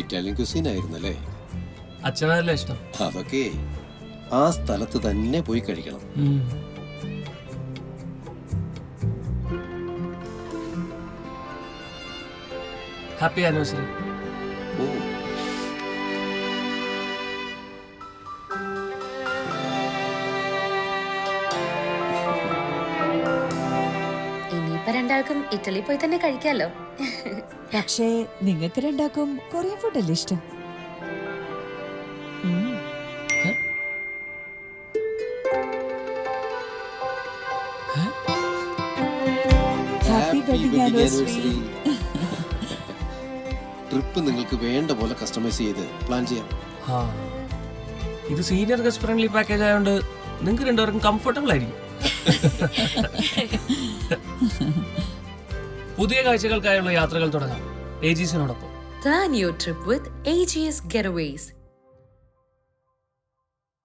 Italian cuisine ആയിരുന്നല്ലേ? അച്ഛനല്ല ഇഷ്ടം. അതൊക്കെ ആ സ്ഥലത്ത് തന്നെ പോയി കഴിക്കണം. Happy anniversary. ഓ, ഇനിയിപ്പോ രണ്ടാൾക്കും ഇറ്റലി പോയി തന്നെ കഴിക്കാലോ. പക്ഷേ നിങ്ങൾക്ക് രണ്ടാക്കും കൊറിയൻ ഫുഡല്ലേ ഇഷ്ടം? Happy wedding anniversary. ട്രിപ്പ് നിങ്ങൾക്ക് വേണ്ട പോലെ കസ്റ്റമൈസ് ചെയ്ത് പ്ലാൻ ചെയ്യാം. ഇത് സീനിയർ ഗസ്റ്റ് ഫ്രണ്ട്ലി പാക്കേജ് ആയതുകൊണ്ട് നിങ്ങൾക്ക് രണ്ടുപേർക്കും കംഫർട്ടബിൾ ആയിരിക്കും. പുതിയ കാഴ്ചകൾക്കായുള്ള യാത്രകൾ തുടങ്ങാം AGSനോടൊപ്പം. Plan your trip with AGS Getaways.